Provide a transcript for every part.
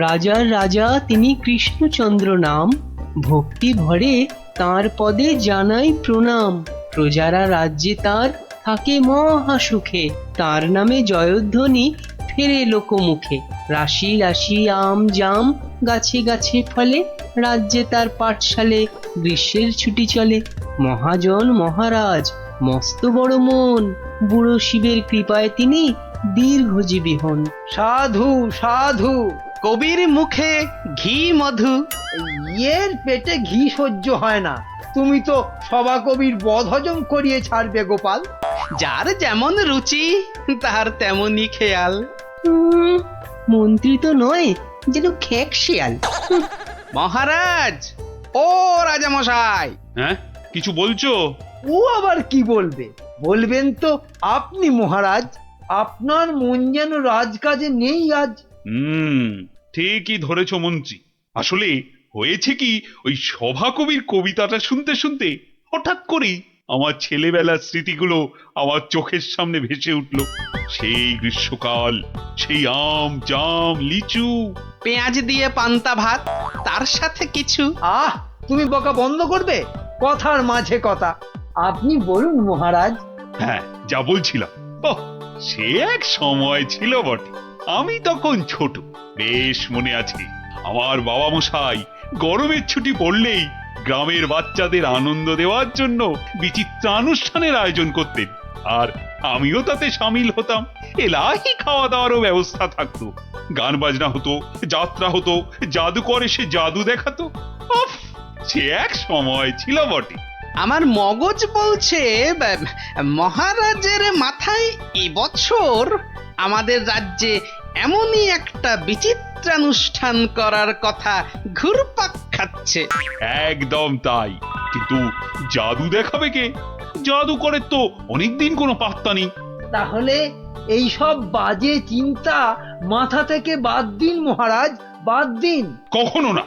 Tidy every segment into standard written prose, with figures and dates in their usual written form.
রাজার রাজা তিনি কৃষ্ণচন্দ্র নাম, ভক্তি ভরে তাঁর পদে জানাই প্রণাম। প্রজারা রাজ্যে তার থাকে মহা সুখে, তার নামে জয়ধ্বনি ফেরে লোকমুখে। রাশি রাশি আম জাম গাছে গাছে ফলে, রাজ্যে তার পাঠশালে গ্রীষ্মের ছুটি চলে। মহাজন মহারাজ মস্ত বড় মন, বুড়ো শিবের কৃপায় তিনি দীর্ঘজীবী হন। সাধু সাধু, কবির মুখে ঘি মধু। ইয়ের পেটে ঘি সহ্য হয় না, তুমি তো সভা কবির বদ হজম করিয়ে ছাড়বে গোপাল। যার যেমন রুচি তার তেমনই খেয়াল। মন্ত্রী তো নয়, যেন খেক শিয়াল। মহারাজ, ও রাজামশাই। হ্যাঁ, কিছু বলছো? ও আবার কি বলবে? বলবেন তো আপনি মহারাজ, আপনার মন যেন রাজকাজে নেই আজ। ঠিকই ধরেছো মন্ত্রী। আসলে হয়েছে কি, ওই সভাকবির কবিতাটা শুনতে শুনতে হঠাৎ করেই আমার ছেলেবেলার স্মৃতিগুলো আমার চোখের সামনে ভেসে উঠল। সেই গ্রীষ্মকাল, সেই আম জাম লিচু, পেঁয়াজ দিয়ে পান্তা ভাত, তার সাথে কিছু। আহ, তুমি বকা বন্ধ করবে? কথার মাঝে কথা, আপনি বলুন মহারাজ। হ্যাঁ, যা বলছিলাম, ওহ, সে এক সময় ছিল বটে। আমি তখন ছোট, বেশ মনে আছে। আমার বাবা মশাই গরমের ছুটি পড়লেই গ্রামের বাচ্চাদের আনন্দ দেওয়ার জন্য বিচিত্রানুষ্ঠানের আয়োজন করতেন, আর আমিও তাতে সামিল হতাম। এলাহি খাওয়া দাওয়ারও ব্যবস্থা থাকতো, গান বাজনা হতো, যাত্রা হতো, জাদুকর এসে জাদু দেখাতো। উফ, সে এক সময় ছিল বটে। আমার মগজ বলছে মহারাজের মাথায় এবছর আমাদের রাজ্যে এমনই একটা বিচিত্রানুষ্ঠান করার কথা ঘুরপাক খাচ্ছে। একদম তাই, কিন্তু জাদু দেখাবে কে? জাদুকরের তো অনেকদিন কোনো পাত্তা নেই। তাহলে এই সব বাজে চিন্তা মাথা থেকে বাদ দিন মহারাজ, বাদ দিন। কখনো না।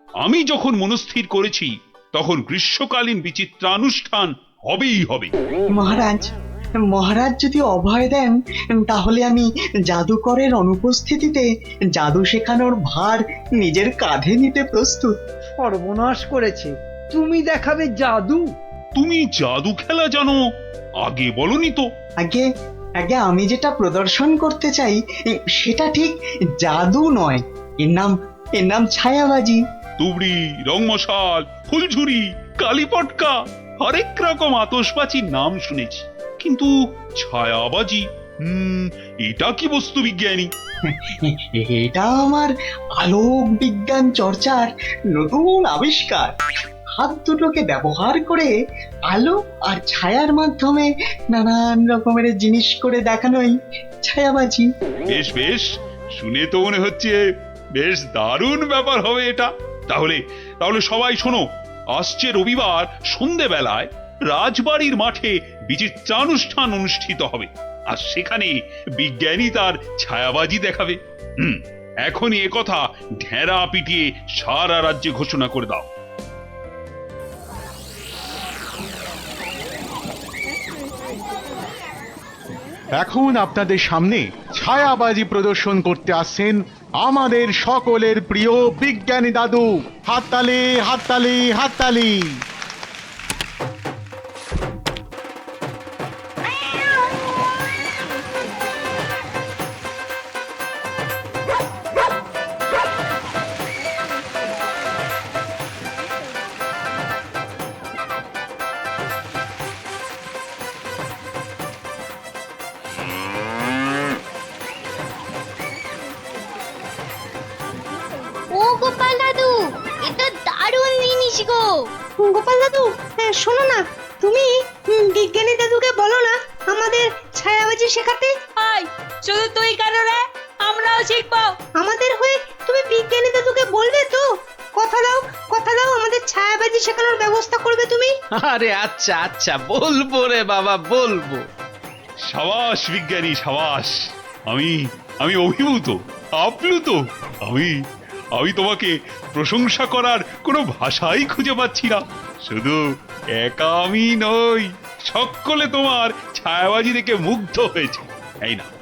আমি যখন মনস্থির করেছি তখন গ্রীষ্মকালীন বিচিত্রানুষ্ঠান হবেই হবে। মহারাজ, মহারাজ যদি অভয় দেন তাহলে আমি জাদুকরের অনুপস্থিতিতে জাদু শেখানোর ভার নিজের কাঁধে নিতে প্রস্তুত। সর্বনাশ করেছে, তুমি দেখাবে জাদু? তুমি জাদু খেলা জানো? আগে বলনি তো। আগে আগে আমি যেটা প্রদর্শন করতে চাই সেটা ঠিক জাদু নয়, এর নাম ছায়াবাজি। তুবড়ি, রংমশাল, ফুলঝুরি, কালীপটকা, হরেক রকম আতশবাজির নাম শুনেছি, কিন্তু ছায়াবাজি, এটা কি বস্তু বিজ্ঞানী? এটা আমার আলোক বিজ্ঞান চর্চার নতুন আবিষ্কার। হাত দুটোকে ব্যবহার করে আলো আর ছায়ার মাধ্যমে নানান রকমের জিনিস করে দেখানোই ছায়াবাজি। বেশ বেশ, শুনে তো মনে হচ্ছে বেশ দারুণ ব্যাপার হবে এটা। তাহলে তাহলে সবাই শোনো, আসছে রবিবার সন্ধেবেলায় রাজবাড়ির মাঠে বিচিত্রানুষ্ঠান অনুষ্ঠিত হবে, আর সেখানে বিজ্ঞানী তার ছায়াবাজি দেখাবে। এখনই একথা ঢেরা পিটিয়ে সারা রাজ্যে ঘোষণা করে দাও। এখন আপনাদের সামনে ছায়াবাজি প্রদর্শন করতে আসছেন আমাদের সকলের প্রিয় বিজ্ঞানী দাদু। হাততালি, হাততালি, হাততালি। ও গোপাল দাদু, এটা দারুণ জিনিস গো। গোপাল দাদু, শোনো না, তুমি বিজ্ঞানী দাদুকে বলো না আমাদের ছায়াবাজি শেখাতে। আয়, শুধু তুই কেন রে? আমরাও শিখবো। আমাদের হয়ে তুমি বিজ্ঞানী দাদুকে বলবে তো? কথা দাও, কথা দাও, আমাদের ছায়াবাজি শেখানোর ব্যবস্থা করবে তুমি। আরে আচ্ছা আচ্ছা, বলবো রে বাবা, বলবো। সাবাস বিজ্ঞানী, সাবাস। আমি আমি অভিভূত, আপ্লুত। আমি তোমাকে প্রশংসা করার কোনো ভাষাই খুঁজে পাচ্ছি না। শুধু একা আমি নই, সকলে তোমার ছায়াবাজি দেখে মুগ্ধ হয়েছে।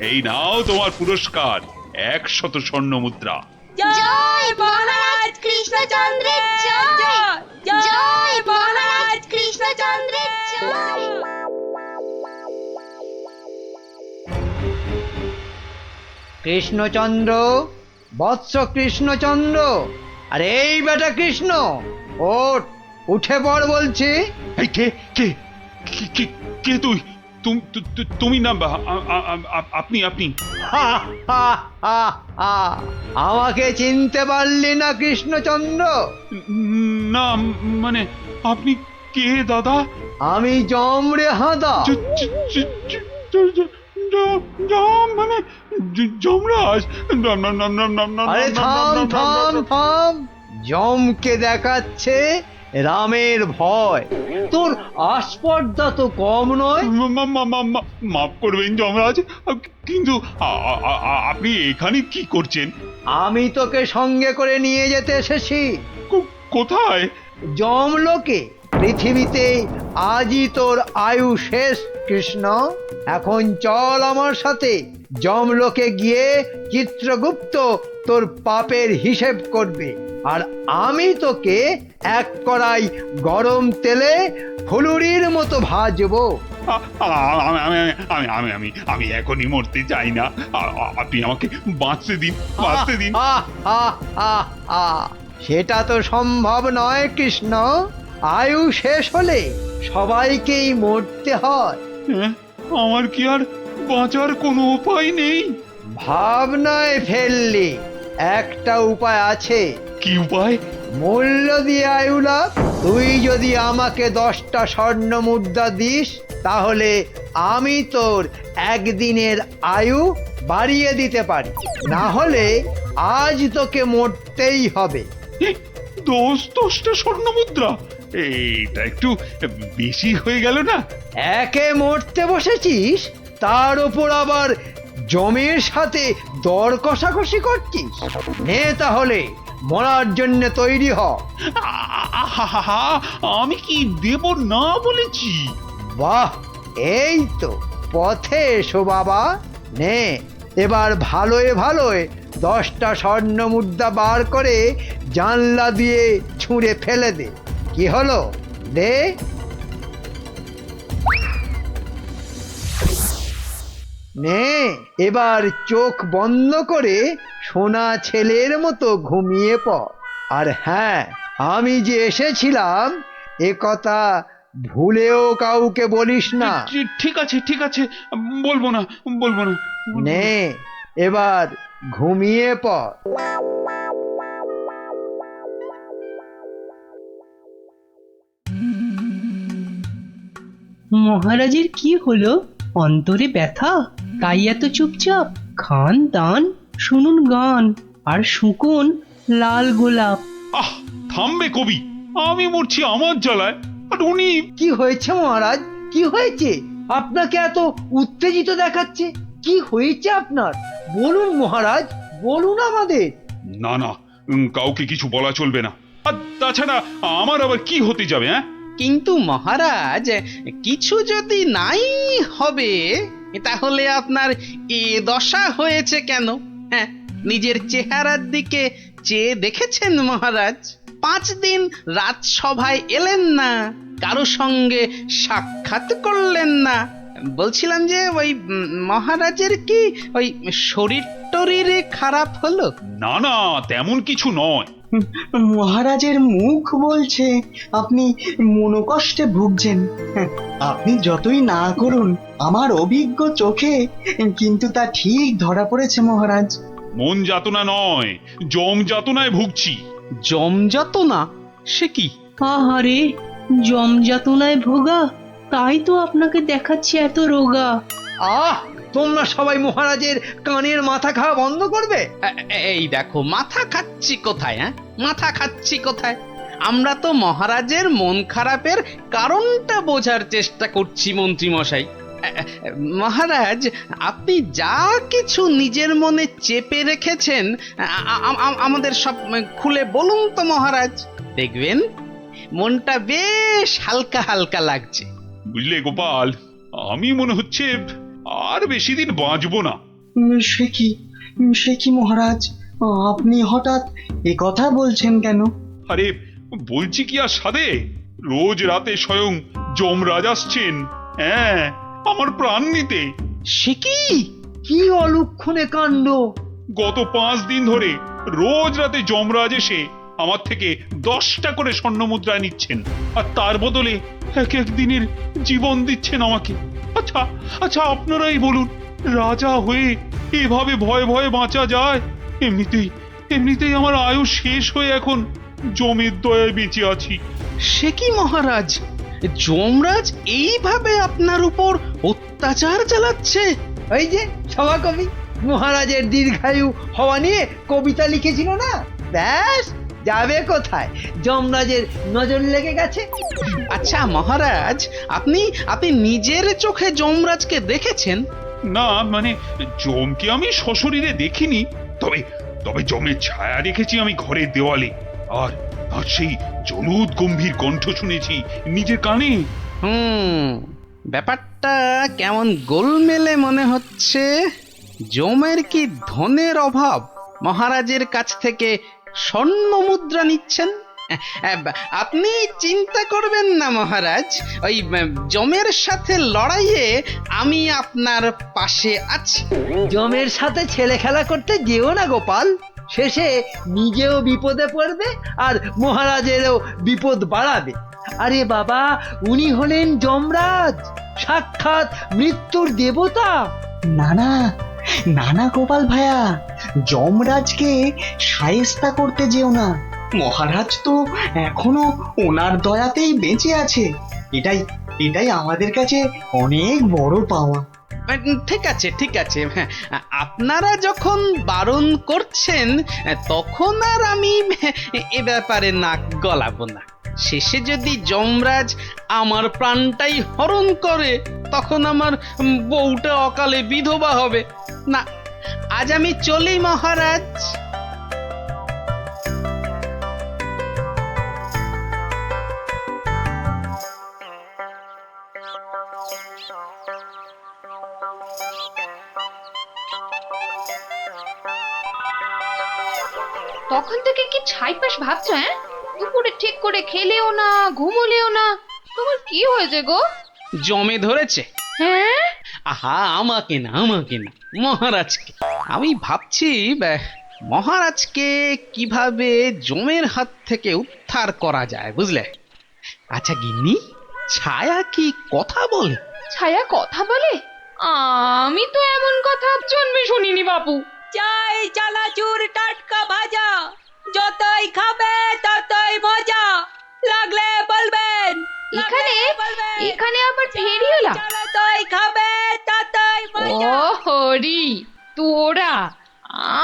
এই নাও তোমার পুরস্কার, 100 স্বর্ণ মুদ্রা। জয় মহারাজ কৃষ্ণচন্দ্রের জয় জয় মহারাজ কৃষ্ণচন্দ্রের জয়। কৃষ্ণচন্দ্র, বৎস কৃষ্ণচন্দ্র, আরে এই বেটা কৃষ্ণ, ওঠ, উঠে পড় বলছি। এই কে কে কে- কে কে তুই তুমি না আপনি আপনি হা, হা, হা, হা। আমাকে চিনতে পারলি না কৃষ্ণচন্দ্র? না মানে আপনি কে দাদা? আমি যম রে হাঁদা। মানে যমরাজ? আরে থাম থাম থাম, যমকে দেখাচ্ছে রামের ভয়, তোর আস্পর্ধা তো কম নয়। মাফ করবেন যমরাজ, কিন্তু আপনি এখানে কি করছেন? আমি তোকে সঙ্গে করে নিয়ে যেতে এসেছি কোথায়? যমলোকে। পৃথিবীতে আজই তোর আয়ু শেষ কৃষ্ণ। এখন চল আমার সাথে, যমলোকে গিয়ে চিত্রগুপ্ত তোর পাপের হিসেব করবে, আর আমি তোকে এক কড়াই গরম তেলে ফুলুরির মতো ভাজবো। আমি আমি আমি আমি আমি আমি এখনই মরতে চাই না, আপনি আমাকে বাঁচতে দিন, বাঁচতে দিন। আহ, আহ, আহ, আহ। সেটা তো সম্ভব নয় কৃষ্ণ। আয়ু শেষ হলে সবাইকেই মরতে হয়। হ্যাঁ, আমার কি আর বাঁচার কোনো উপায় নেই? ভাবনায় ফেললি, একটা উপায় আছে। কি উপায়? মূল্য দিয়ে আয়ু লাভ। তুই যদি আমাকে 10টা স্বর্ণ মুদ্রা দিস, তাহলে আমি তোর একদিনের আয়ু বাড়িয়ে দিতে পারি, না হলে আজ তোকে মরতেই হবে। 10টা স্বর্ণ মুদ্রা? এইটা একটু বেশি হয়ে গেল না? একে মরতে বসেছিস, তার উপর আবার জমির সাথে দর কষাকষি করছিস। নে তাহলে, মরার জন্য তৈরি হ। আহা, আমি কি দেব না বলেছি? বাহ, এই তো পথে এসো বাবা। নে, এবার ভালোয় ভালোয় 10টা স্বর্ণ মুদ্রা বার করে জানলা দিয়ে ছুঁড়ে ফেলে দে। কি হলো, দে। নে, এবার চোখ বন্ধ করে সোনা ছেলের মতো ঘুমিয়ে পড়। আর হ্যাঁ, আমি যে এসেছিলাম এ কথা ভুলেও কাউকে বলিস না। ঠিক আছে ঠিক আছে, বলবো না বলবো না। নে, এবার ঘুমিয়ে পড়। মহারাজের কি হলো? অন্তরে ব্যথা, তাই এত চুপচাপ? খান দান, শুনুন গান, আর শুকুন লাল গোলাপ। আহ, থামবে কবি, আমি মরছি আমার জ্বালায়, আর উনি। কি হয়েছে মহারাজ, কি হয়েছে? আপনাকে এত উত্তেজিত দেখাচ্ছে, কি হয়েছে আপনার? বলুন মহারাজ, বলুন আমাদের। না না, কাউকে কিছু বলা চলবে না। আর তাছাড়া আমার আবার কি হতে যাবে? হ্যাঁ, কিন্তু মহারাজ, কিছু যদি নাই হবে, তাহলে আপনার এ দশা হয়েছে কেন? হ্যাঁ, নিজের চেহারার দিকে চেয়ে দেখেছেন মহারাজ? 5 দিন রাজসভায় এলেন না, কারো সঙ্গে সাক্ষাৎ করলেন না। বলছিলাম যে ওই মহারাজের কি ওই শরীর টরীরে খারাপ হলো? না না, তেমন কিছু নয়। মহারাজের মুখ বলছে আপনি মনোকষ্টে ভুগছেন। আপনি যতই না করুন, আমার অভিজ্ঞ চোখে কিন্তু তা ঠিক ধরা পড়েছে মহারাজ। মন যাতনা নয়, জম যাতনায় ভুগছি। জমযত না? সে কি? আহারে, জমযাতনায় ভোগা, তাই তো আপনাকে দেখাচ্ছে এত রোগা। আহ, তোমরা সবাই মহারাজের কানের মাথা খাওয়া বন্ধ করবে। এই দেখো, মাথা খাচ্ছি কোথায়? হ্যাঁ, মাথা খাচ্ছি কোথায়? আমরা তো মহারাজের মন খারাপের কারণটা বোঝার চেষ্টা করছি মন্ত্রী মশাই। মহারাজ, আপনি যা কিছু নিজের মনে চেপে রেখেছেন আমাদের সব খুলে বলুন তো মহারাজ। দেখবেন মনটা বেশ হালকা হালকা লাগছে। বুঝলে গোপাল, আমি মনে হচ্ছে আর বেশি দিন বাঁচবো না। সে কি, সে কি মহারাজ, আপনি হঠাৎ এ কথা বলছেন কেন? আরে বলছি কি আর সাধে, রোজ রাতে স্বয়ং যমরাজ আসছেন, হ্যাঁ, আমার প্রাণ নিতে। সে কি? কি অলক্ষণে কাণ্ড! গত 5 দিন ধরে রোজ রাতে যমরাজ এসে আমার থেকে 10টা করে স্বর্ণ মুদ্রা নিচ্ছেন, আর তার বদলে এক এক দিনের জীবন দিচ্ছেন আমাকে। আচ্ছা আচ্ছা, আপনারাই বলুন, রাজা হয়ে এভাবে ভয়ে ভয়ে বাঁচা যায়? এমনিতেই আমার আয়ু শেষ হয়ে এখন জমের দয়ায় বেঁচে আছি। সে কি মহারাজ, যমরাজ এইভাবে আপনার উপর অত্যাচার চালাচ্ছে? ওই যে সভাকবি মহারাজের দীর্ঘায়ু হওয়া নিয়ে কবিতা লিখেছিল না, ব্যাস যাবে কোথায়, যমরাজের নজর লেগে গেছে। আচ্ছা মহারাজ, আপনি আপনি নিজের চোখে যমরাজকে দেখেছেন? না মানে, জমকে আমি সশরীরে দেখিনি, তবে তবে জমের ছায়া দেখেছি আমি ঘরের দেওয়ালে, আর আর সেই জলুদ গম্ভীর কণ্ঠ শুনেছি নিজের কানে। ব্যাপারটা কেমন গোলমেলে মনে হচ্ছে। জমের কি ধনের অভাব, মহারাজের কাছ থেকে স্বর্ণ মুদ্রা নিচ্ছেন? আপনি চিন্তা করবেন না মহারাজ, ওই জমের সাথে লড়াইয়ে আমি আপনার পাশে আছি। জমের সাথে ছেলে খেলা করতে যেও না গোপাল, শেষে নিজেও বিপদে পড়বে আর মহারাজেরও বিপদ বাড়াবে। আরে বাবা, উনি হলেন যমরাজ, সাক্ষাৎ মৃত্যুর দেবতা। না না, না না গোপাল ভাইয়া, যমরাজকে শায়েস্তা করতে যেও না। মহারাজ তো এখনো ওনার দয়াতেই বেঁচে আছে। এটাই আমাদের কাছে অনেক বড় পাওয়া। ঠিক আছে ঠিক আছে, হ্যাঁ, আপনারা যখন বারণ করছেন তখন আর আমি এ ব্যাপারে নাক গলাবো না। শেষে যদি যমরাজ আমার প্রাণটাই হরণ করে, তখন আমার বউটা অকালে বিধবা হবে না। আজ আমি চলি মহারাজ। তখন থেকে কি ছাইপাশ ভাবছো? হ্যাঁ, দুপুরে ঠিক করে খেলেও না, ঘুমোলেও না, তোমার কি হয়েছে গো? জমে ধরেছে। হ্যাঁ, আহা, আমাকে না মহারাজকে। আমি ভাবছি মহারাজকে কিভাবে জমের হাত থেকে উদ্ধার করা যায়, বুঝলে? আচ্ছা গিন্নি, ছায়া কি কথা বলে? ছায়া কথা বলে? আমি তো এমন কথা জন্মে শুনিনি বাপু। চাই চানাচুর টাটকা ভাজা, যতই খাবে ততই মজা, লাগলে বলবেন। এখানে আবার ফেরিওলা? যতই খাবে ততই মজা। ও হরি তোরা,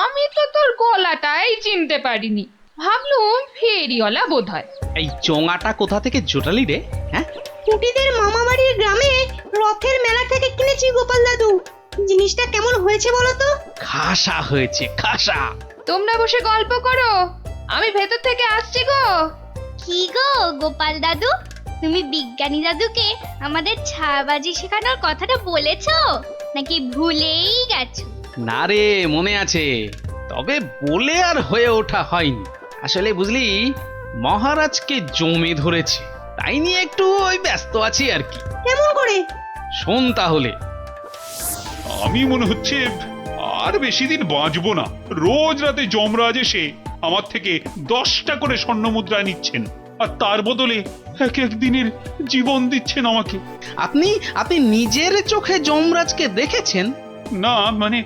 আমি তো তোর গলাটাই চিনতে পারিনি, ভাবলুম ফেরিওয়ালা বোধ হয়। এই চোঙাটা কোথা থেকে জোটালি রে? হ্যাঁ, কুটিদের মামা বাড়ির গ্রামে রথের মেলা থেকে কিনেছি গোপাল দাদু। জিনিসটা কেমন হয়েছে বলো তো? খাসা হয়েছে, খাসা। তোমরা বসে গল্প করো, আমি ভেতর থেকে আসছি গো। কি গো গোপাল দাদু, তুমি বিজ্ঞানী দাদুকে আমাদের ছায়াবাজি শেখানোর কথাটা বলেছো নাকি ভুলেই গেছো? না রে, মনে আছে, তবে বলে আর হয়ে ওঠা হয়নি। আসলে বুঝলি, মহারাজকে জমে ধরেছে, তাই নিয়ে একটু ওই ব্যস্ত আছি আর কি। কেমন করে? শোন তাহলে। আমি মনে হচ্ছে আর বেশি দিন বাঁচবো না। রোজ রাতে যমরাজ এসে আমার থেকে 10টা করে স্বর্ণ মুদ্রা নিচ্ছেন, আর তার বদলে এক এক দিনের জীবন দিচ্ছেন আমাকে। আপনি নিজের চোখে যমরাজকে দেখেছেন? না মানে,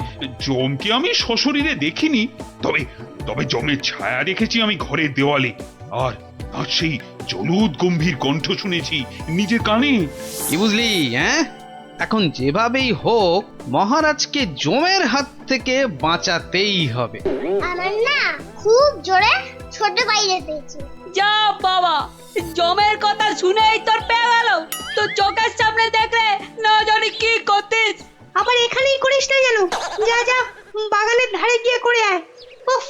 জমকে আমি সশরীরে দেখিনি, তবে তবে জমের ছায়া দেখেছি আমি ঘরের দেওয়ালে, আর আর সেই জলুদ গম্ভীর কণ্ঠ শুনেছি নিজের কানে। কি বুঝলি? হ্যাঁ, এখন যেভাবেই হোক মহারাজকে জমের হাত থেকে বাঁচাতেই হবে। আমার না খুব জোরে ছোট বাইরে পেয়েছে। যা বাবা, জমের কথা শুনেই তোর পেয়ে গেল, তো চোখের সামনে দেখলে না জানি কি করতিস। আবার এখানেই করিস না যেন, যা যা বাগানের ধারে গিয়ে করে আয়। উফ,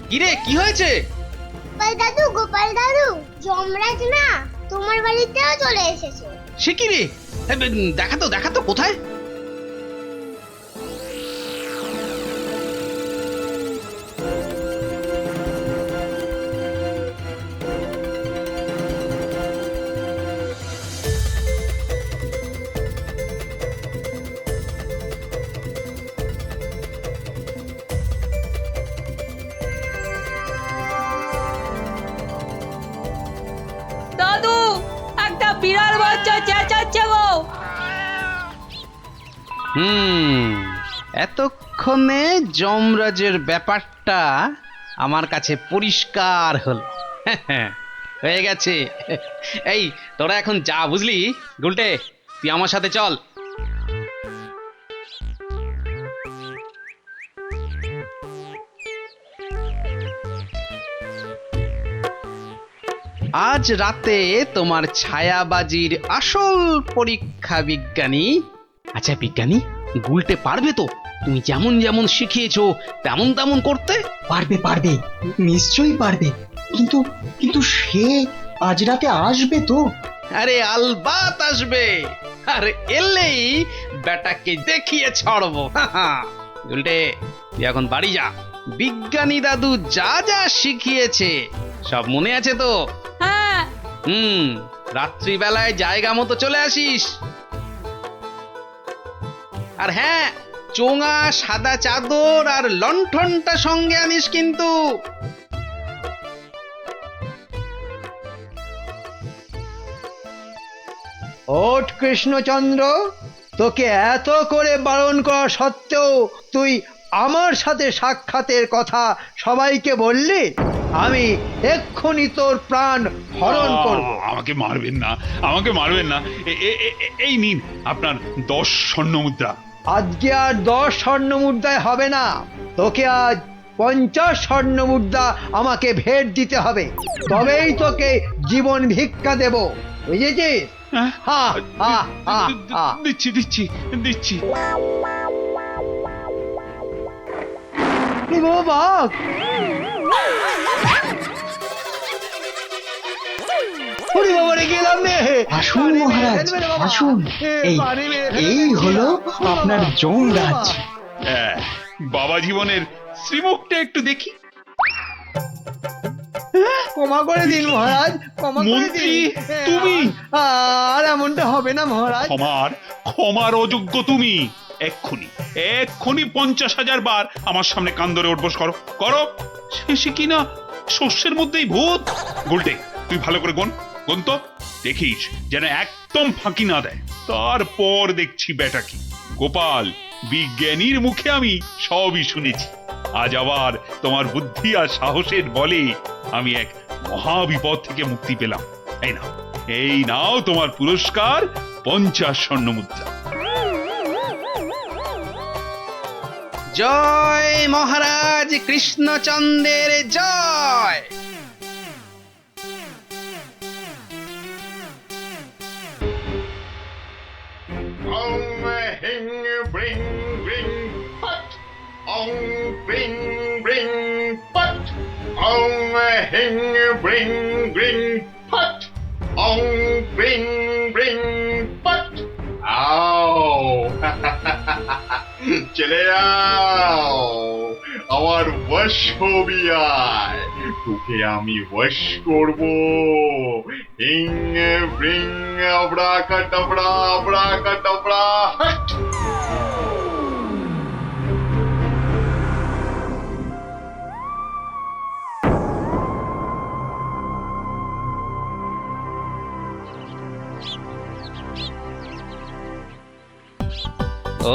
কিরে কি হয়েছে? গোপাল দাদু যমরাজ না তোমার বাড়িতেও চলে এসেছে। সে কি রে? দেখা তো কোথায়? দাদু একটা বিড়াল বাচ্চা চেঁচাচ্ছে গো। এতক্ষণে যমরাজের ব্যাপারটা আমার কাছে পরিষ্কার হল। হয়ে গেছে। এই তোরা এখন যা, বুঝলি? গুলটে, তুই আমার সাথে চল। আজ রাতে তোমার ছায়াবাজির আসল পরীক্ষা বিজ্ঞানী। আচ্ছা বিজ্ঞানী, গুলটে পারবে তো তুমি যেমন যেমন শিখিয়েছো তেমন তেমন করতে? পারবে পারবে, নিশ্চয়ই পারবে। কিন্তু কিন্তু সে আজ রাতে আসবে তো? আরে আলবাত আসবে, আর এলেই বেটাকে দেখিয়ে ছাড়বো। গুলটে, তুই এখন বাড়ি যা। বিজ্ঞানী দাদু যা যা শিখিয়েছে সব মনে আছে তো? হ্যাঁ। রাত্রিবেলায় জায়গা মতো চলে আসিস। আর হ্যাঁ, চোঙা, সাদা চাদর আর লণ্ঠনটা সঙ্গে আনিস কিন্তু। ওঠ কৃষ্ণচন্দ্র, তোকে এত করে বারণ করা সত্ত্বেও তুই আমার সাথে সাক্ষাতের কথা সবাইকে বললি? আমি এক্ষুনি তোর প্রাণ হরণ করব। আমাকে মারবেন না, আমাকে মারবেন না। এই নিন আপনার 10 স্বর্ণ মুদ্রা। আজকে আর 10 স্বর্ণ মুদ্রায় হবে না, তোকে আজ 50 স্বর্ণ মুদ্রা আমাকে ভেট দিতে হবে, তবেই তোকে জীবন ভিক্ষা দেব, বুঝেছিস? হ্যাঁ? হা হা হা হা। দিচ্ছি দিচ্ছি দিচ্ছি। এ বাবা, ওরে বাবা রে, গেলাম রে। আসুন মহারাজ, আসুন। এই হলো আপনার যমরাজ। বাবা জীবনের শ্রীমুখটা একটু দেখি। ক্ষমা করে দিন মহারাজ, ক্ষমা করে মন্ত্রী, দিন। তুমি? আর এমনটা হবে না মহারাজ। ক্ষমার অযোগ্য তুমি। এক্ষুনি 50,000 বার আমার সামনে কান ধরে উঠবোস করো করো। শেষে কিনা শস্যের মধ্যেই ভূত। গুলটে, তুই ভালো করে গুন তো, দেখিস যেন একদম ফাঁকি না দেয়। তারপর দেখছি বেটা কি। গোপাল, বিজ্ঞানীর মুখে আমি সবই শুনেছি। আজ আবার তোমার বুদ্ধি আর সাহসের বলে আমি এক মহাবিপদ থেকে মুক্তি পেলাম। এই নাও তোমার পুরস্কার, 50 স্বর্ণ মুদ্রা। জয় মহারাজ কৃষ্ণচন্দ্রের জয়। চলে যাও, আমার বশ হবি আয়, তোকে আমি বশ করবো। হিং ব্রিং আবড়াকাডাবড়া আবড়াকাডাবড়া, হাট।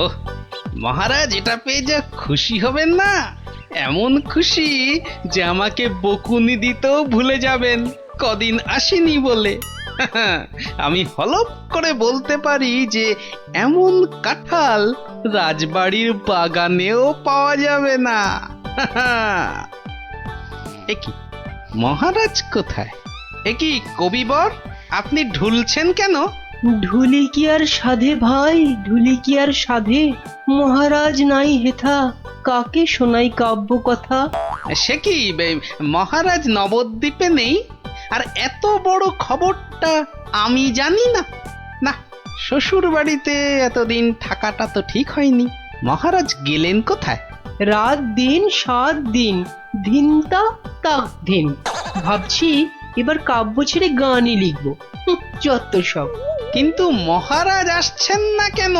ওহ, মহারাজ এটা পেয়ে যা খুশি হবেন না, এমন খুশি যে আমাকে বকুনি দিতেও ভুলে যাবেন কদিন আসেনি বলে। আমি হলপ করে বলতে পারি যে এমন কাঁঠাল রাজবাড়ির বাগানেও পাওয়া যাবে না। একি মহারাজ কোথায়? একি কবিবর, আপনি ঢুলছেন কেন? ঢুলি কি আর সাধে ভাই, ঢুলি কি আর সাধে? মহারাজ নাই হেথা, কাকে শোনাই কাব্য কথা? সে কি মহারাজ নবদ্বীপে নেই আর এত বড় খবরটা আমি জানি না? না, শ্বশুর বাড়িতে এতদিন থাকাটা তো ঠিক হয়নি। মহারাজ গেলেন কোথায়? রাত দিন 7 দিন, ধিনতা তাক ধিন। ভাবছি এবার কাব্য ছেড়ে গানই লিখবো। যত সব। কিন্তু মহারাজ আসছেন না কেন?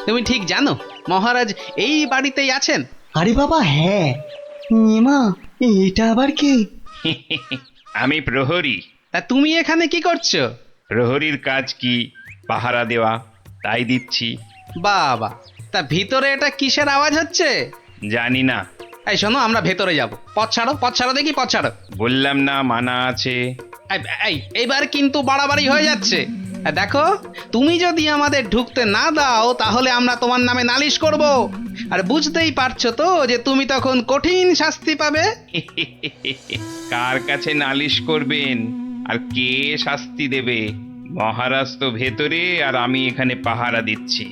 তুমি ঠিক জানো মহারাজ এই বাড়িতেই আছেন? আরে বাবা হ্যাঁ, এমা এটা আবার কে? আমি প্রহরী। তা তুমি এখানে কি করছো? প্রহরীর কাজ কি? পাহারা দেওয়া, তাই দিচ্ছি। বাবা, তা ভিতরে এটা কিসের আওয়াজ হচ্ছে? জানি না। এই শোনো, আমরা ভেতরে যাব। পথ ছাড়ো দেখি, পথ ছাড়ো। বললাম না মানা আছে। এইবার কিন্তু বাড়াবাড়ি হয়ে যাচ্ছে। দেখো, তুমি যদি আমাদের ঢুকতে না দাও তাহলে আমরা তোমার নামে নালিশ করব। আর বুঝতেই পারছো তো যে তুমি তখন কঠিন শাস্তি পাবে। কার কাছে নালিশ করবেন আর কে শাস্তি দেবে? মহারাজ তো ভেতরে আর আমি এখানে পাহারা দিচ্ছি।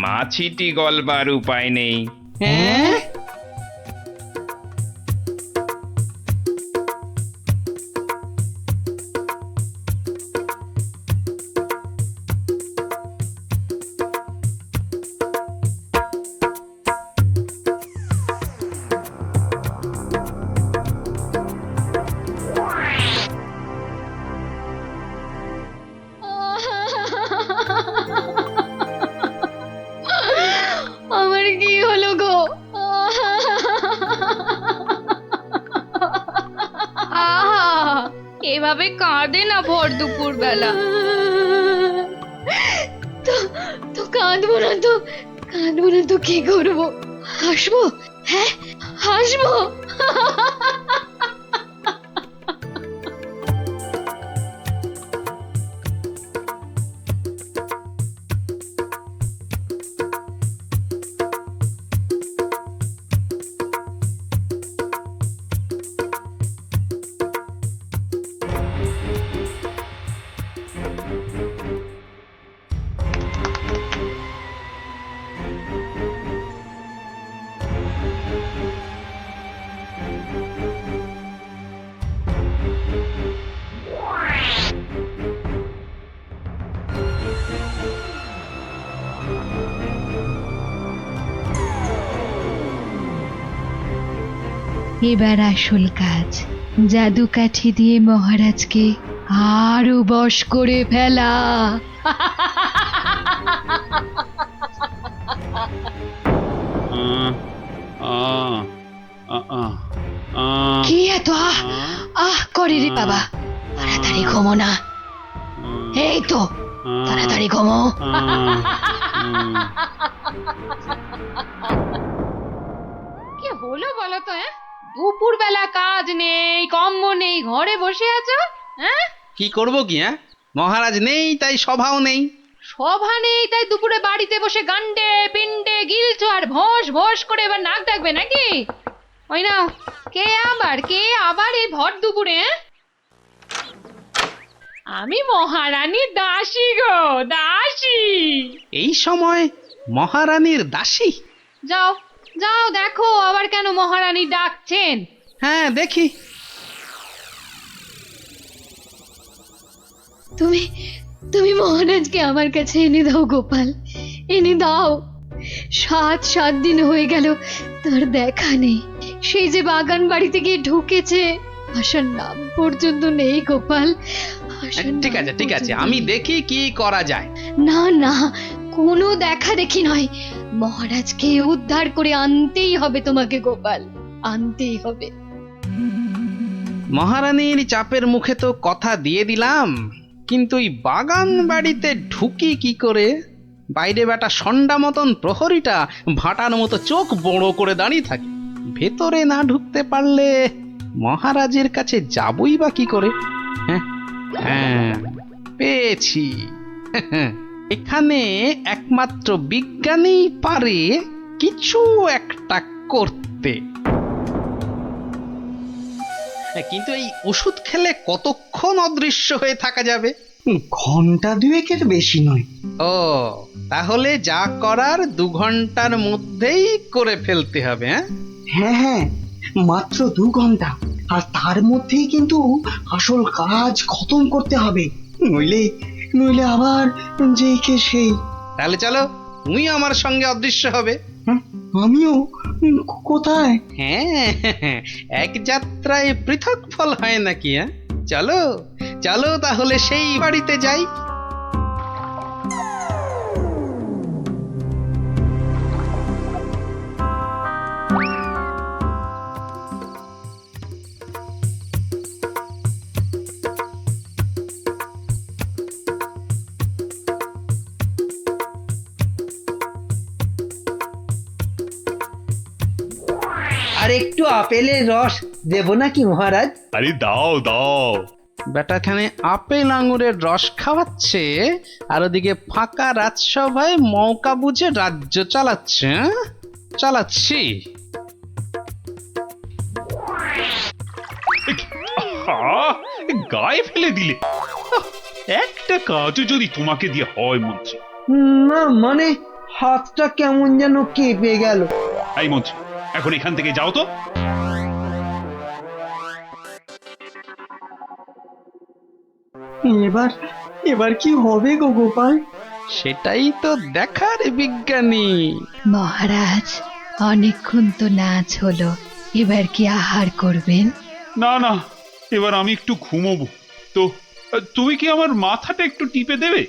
মাছিটি গলবার উপায় নেই। হ্যাঁ? আমার কি হলো গো? আহা, এভাবে কাঁদে না ভর দুপুর বেলা। তো কাঁদবো না তো, কাঁদবো না তো কি করবো? হাসবো? হ্যাঁ হাসবো। এবার আসল কাজ, জাদু কাঠি দিয়ে মহারাজকে আরো বশ করে ফেলা। কি এত আহ করে রে বাবা? তাড়াতাড়ি ঘুমো না। এই তো তাড়াতাড়ি ঘুমো। কি হলো বলো তো? দুপুর বেলা কাজ নেই, কম্ম নেই, ঘরে বসে আছো? হ্যাঁ, কি করব কি? মহারাজ নেই তাই সভাও নেই। সভা নেই তাই দুপুরে বাড়িতে বসে গান্ডে পিন্ডে গিলছো আর ভোস ভোস করে এবার নাক ডাকবে নাকি? ওই নাও, কে আবার এই ভর দুপুরে? আমি মহারানীর দাসী গো, দাসী। এই সময় মহারানীর দাসী? যাও যাও দেখো আবার কেন মহারানী ডাকছেন। হ্যাঁ দেখি। তুমি মহারাজকে আমার কাছে এনে দাও গোপাল, এনে দাও। 7 দিন হয়ে গেল তার দেখা নেই। সেই যে বাগান বাড়িতে গিয়ে ঢুকেছে, আসার নাম পর্যন্ত নেই গোপাল। ঠিক আছে, আমি দেখি কি করা যায়। না, কোনো দেখা দেখি নয়, মহারাজকে উদ্ধার করে আনতেই হবে তোমাকে গোপাল, আনতেই হবে। মহারানীর চাপের মুখে তো কথা দিয়ে দিলাম, কিন্তু এই বাগান বাড়িতে ঢুকি কি করে? বাইরে বেটা সন্ডা মতন প্রহরীটা ভাটার মতো চোখ বড় করে দাঁড়িয়ে থাকে। ভেতরে না ঢুকতে পারলে মহারাজের কাছে যাবই বা কি করে? হ্যাঁ, পেয়েছি। এখানে একমাত্র বিজ্ঞানী পারে কিছু একটা করতে। থাকতে। কিন্তু এই ওষুধ খেলে কতক্ষণ অদৃশ্য হয়ে থাকা যাবে? ঘন্টা দুয়েকের বেশি নয়। ও, তাহলে যা করার 2 ঘন্টার মধ্যেই করে ফেলতে হবে। হ্যাঁ হ্যাঁ, মাত্র 2 ঘন্টা, আর তার মধ্যেই কিন্তু আসল কাজ খতম করতে হবে, নইলে নইলে আবার যেই কে সেই। তাহলে চলো, তুমি আমার সঙ্গে অদৃশ্য হবে। আমিও? কোথায়? হ্যাঁ, এক যাত্রায় পৃথক ফল হয় নাকি? চলো চলো তাহলে সেই বাড়িতে যাই। আর একটু আপেলের রস দেব নাকি মহারাজ? আরে দাও দাও। বেটাখানে আপেল আঙুরের রস খাওয়াচ্ছে, আর ওদিকে ফাঁকা রাজসভায় মৌকা বুঝে রাজ্য চালাচ্ছে। চালাচ্ছি। গায়ে ফেলে দিলে। একটা কাজও যদি তোমাকে দিয়ে হয় মন্ত্রী। না মানে হাতটা কেমন যেন কেঁপে গেল। এই মন্ত্রী, এখন এখান থেকে যাও তো। এবার এবার কি হবে গো গোপাল? সেটাই তো দেখার বিজ্ঞানী। মহারাজ, অনেকক্ষণ তো নাচ হলো, এবার কি আহার করবেন? না না, এবার আমি একটু ঘুমোবো। তো তুমি কি আমার মাথাটা একটু টিপে দেবে?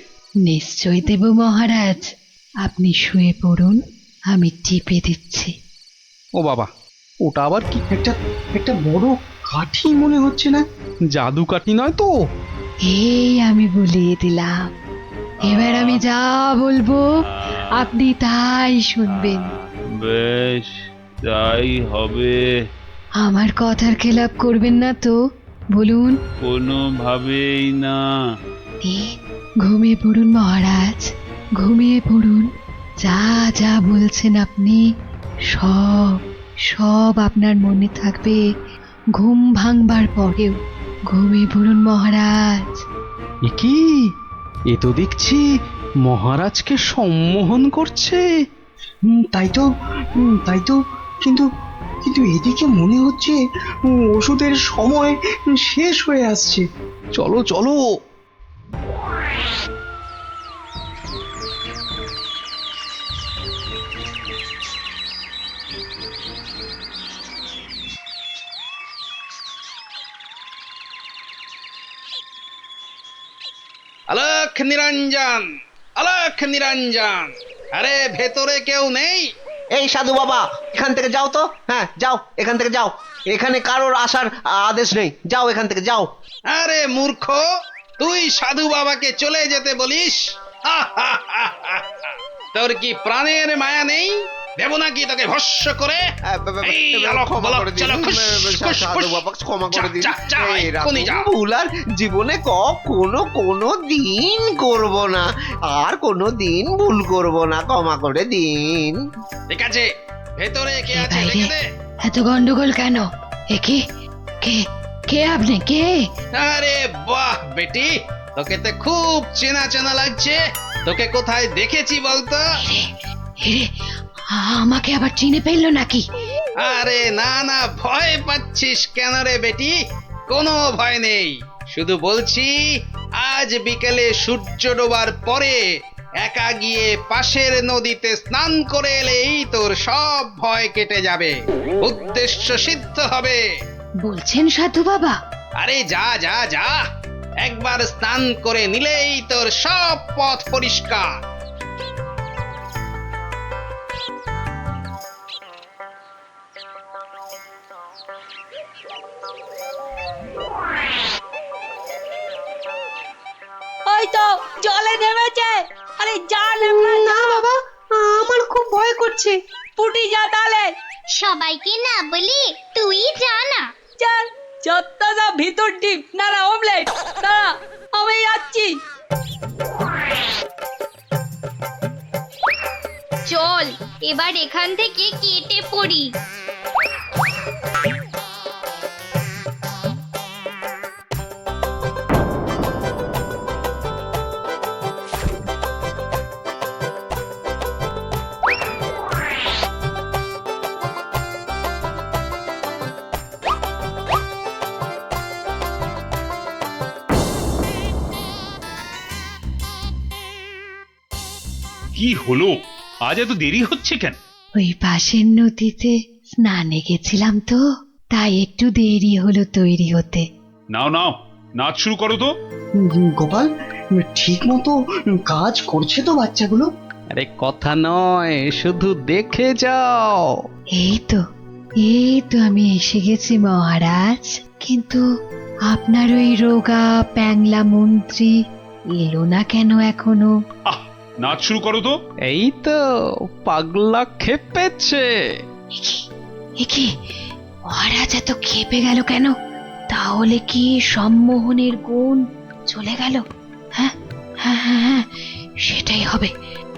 নিশ্চয় দেব মহারাজ, আপনি শুয়ে পড়ুন, আমি টিপে দিচ্ছি। ও বাবা, ওটা আবার কি? একটা বড় কাঠি মনে হচ্ছে না? জাদু কাঠি নয় তো? এই আমি বলিয়ে দিলাম, এবার আমি যা বলবো আপনি তাই শুনবেন। বেশ, তাই হবে। আমার কথার খেলাপ করবেন না তো, বলুন। কোনোভাবেই না। ঘুমিয়ে পড়ুন মহারাজ, ঘুমিয়ে পড়ুন। যা যা বলছেন আপনি সব সব আপনার মনে থাকবে ঘুম ভাঙবার পরেও। ঘুমিয়ে পড়ুন মহারাজ। কি, এ তো দেখছি মহারাজকে সম্মোহন করছে। তাই তো, কিন্তু কিন্তু এদিকে মনে হচ্ছে ওষুধের সময় শেষ হয়ে আসছে। চলো চলো। আলোক নিরঞ্জন, আলোক নিরঞ্জন, আরে ভেতরে কেউ নেই? এই সাধু বাবা, এখান থেকে যাও তো। হ্যাঁ যাও, এখান থেকে যাও, এখানে কারোর আসার আদেশ নেই, যাও এখান থেকে যাও। আরে মূর্খ, তুই সাধু বাবাকে চলে যেতে বলিস? তোর কি প্রাণের মায়া নেই? দেব নাকি তোকে ভস্য করে? ভুল আর জীবনে কোনো দিন করব না, আর কোনো দিন ভুল করব না, ক্ষমা করে দিন। ঠিক আছে, ভেতরে কে আছে দেখে দে। এত গন্ডগোল কেন? এ কে কে কে আপনি কে? আরে বাহ বেটি, তোকে তো খুব চেনা চেনা লাগছে। তোকে কোথায় দেখেছি বলতো? আমাকে আবার চিনে ফেললো নাকি? আরে না না, ভয় পাচ্ছিস কেন রে বেটি? কোনো ভয় নেই, শুধু বলছি আজ বিকেলে সূর্য ডোবার পরে একা গিয়ে পাশের নদীতে স্নান করে এলেই তোর সব ভয় কেটে যাবে, উদ্দেশ্য সিদ্ধ হবে। বলছেন সাধু বাবা? আরে যা যা যা, একবার স্নান করে নিলেই তোর সব পথ পরিষ্কার। ওই তো জলে নেমেছে। আরে যা না বাবা, আমার খুব ভয় করছে। পুটি যা তাহলে। সবাইকে না বলি তুই যা না। চল, যতটা ভিতর ডিপ না অমলেট না, আমি যাচ্ছি। চল এবার এখান থেকে কেটে পড়ি। কি হলো, আজ এত দেরি হচ্ছে কেন? ওই পাশের নদীতে স্নানে গেছিলাম তো, তাই একটু দেরি হলো তৈরি হতে। নাও নাও, নাচ শুরু করো তো। গোপাল, ঠিক মতো কাজ করছে তো বাচ্চাগুলো? আরে কথা নয়, শুধু দেখে যাও। এই তো আমি এসে গেছি মহারাজ, কিন্তু আপনার ওই রোগা প্যাংলা মন্ত্রী এলো না কেন এখনো? আহ, নাচ শুরু করো তো। এই তো পাগলা খেপেছে। কি মহারাজ এত খেপে গেল কেন? তাহলে কি সম্মোহনের গুণ চলে গেল? হ্যাঁ হ্যাঁ হ্যাঁ হ্যাঁ, সেটাই হবে।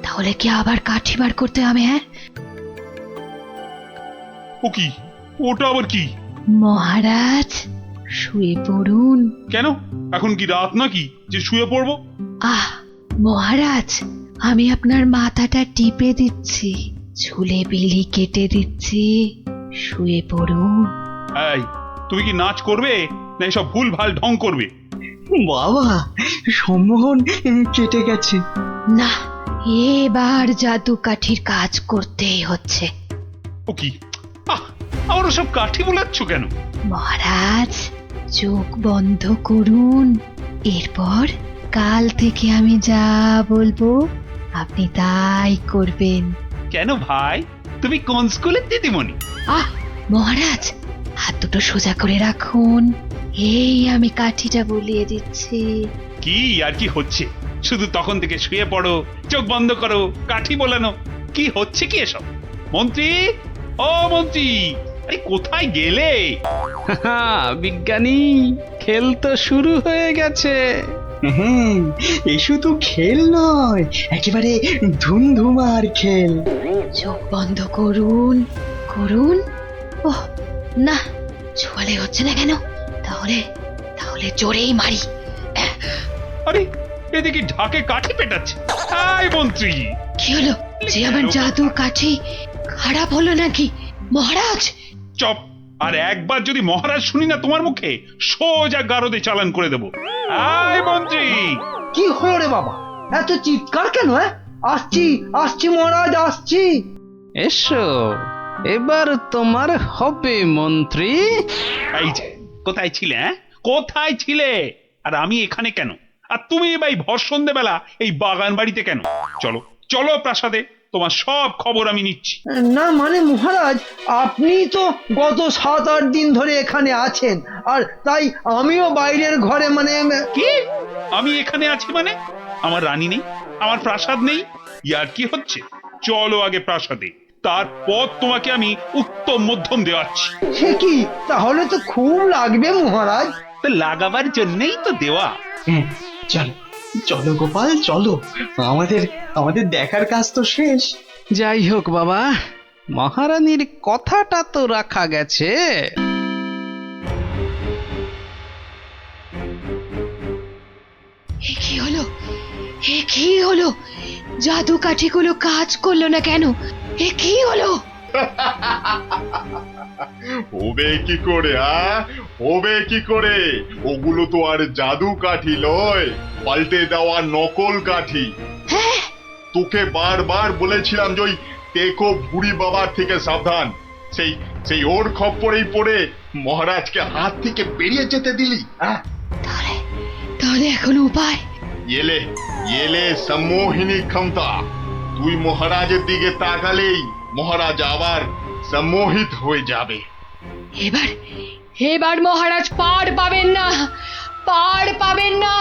তাহলে কি আবার কাঠি বার করতে হবে? হ্যাঁ, ও কি, ওটা আবার কি? মহারাজ শুয়ে পড়ুন। কেন, এখন কি রাত নাকি যে শুয়ে পড়বো? আহ মহারাজ, আমি আপনার মাথাটা টিপে দিচ্ছি, ঝুলে বিলি কেটে দিচ্ছি, শুয়ে পড়ুন। এই, তুমি কি নাচ করবে না এসব ভুল ভাল ঢং করবে? বাবা, সম্মোহন কেটে গেছে। না, এবার জাদু কাঠির কাজ করতেই হচ্ছে। ও কি, আবার ওসব কাঠি বোলাচ্ছ কেন? মহারাজ চোখ বন্ধ করুন, এরপর কাল থেকে আমি যা বলবো আপনি তাই করবেন। কেন ভাই, তুমি কোন স্কুলের দিদিমণি? মহারাজ, হাত দুটো সোজা করে রাখুন, এই আমি কাঠিটা বলিয়ে দিচ্ছি। কি আর কি হচ্ছে? শুধু তখন থেকে শুয়ে পড়ো, চোখ বন্ধ করো, কাঠি বোলানো, কি হচ্ছে কি এসব? মন্ত্রী, ও মন্ত্রী, আরে কোথায় গেলে? বিজ্ঞানী, খেল তো শুরু হয়ে গেছে। হ্যাঁ, এ শুধু খেল নয়, একেবারে ধুমধুমার খেল। চোখ বন্ধ করুন করুন। ওহ না, ছোয়ালে হচ্ছে না কেন? তাহলে তাহলে জোরেই মারি। আরে, এদিকে ঢাকে কাঠি পেটাচ্ছে। আয় মন্ত্রী, কি হলো? যে আমার জাদু কাঠি খারাপ হলো নাকি মহারাজ? চপ, আর একবার যদি মহারাজ শুনি না তোমার মুখে, সোজা গারদে চালান করে দেবো। আয় মন্ত্রী। কি হলো রে বাবা, এত চিৎকার কেন? আসছি আসছি মহারাজ, আসছি। এসো, এবার তোমার হবে মন্ত্রী। এই যে, কোথায় ছিলে? কোথায় ছিলে? আর আমি এখানে কেন? আর তুমি ভাই ভর সন্ধ্যেবেলা এই বাগান বাড়িতে কেন? চলো চলো প্রাসাদে, তোমার সব খবর আমি নিচ্ছি। না মানে মহারাজ, আপনি তো গত 7-8 দিন ধরে এখানে আছেন, আর তাই আমিও বাইরের ঘরে মানে। কি, আমি এখানে আছি মানে? আমার রানী নেই, আমার প্রাসাদ নেই? ইয়ার কি হচ্ছে? চলো আগে প্রাসাদে, তারপর তোমাকে আমি উত্তম মধ্যম দেওয়াচ্ছি। সে কি, তাহলে তো খুব লাগবে মহারাজ। তো লাগাবার জন্যই তো দেওয়া। চলো চলো গোপাল, চলো, আমাদের আমাদের দেখার কাজ তো শেষ। যাই হোক বাবা, মহারানীর কথাটা তো রাখা গেছে। কি হলো? কি হলো? জাদু কাঠিগুলো কাজ করলো না কেন? কি হলো? হবে কি করে? হবে কি করে? ওগুলো তো আর জাদু কাঠি লয়, পাল্টে দেওয়া নকল কাঠি। তোকে বারবার বলেছিলাম যে ওই টেকো বুড়ি বাবার থেকে সাবধান। সেই সেই ওর খপ্পরেই পড়ে মহারাজকে হাত থেকে বেরিয়ে যেতে দিলি। তাহলে এখন উপায়? এলে এলে সম্মোহিনী ক্ষমতা। তুই মহারাজের দিকে তাকালেই মহারাজ আবার সম্মোহিত হয়ে যাবে। এবার মহারাজ পার পাবেন না, পার পাবেন না।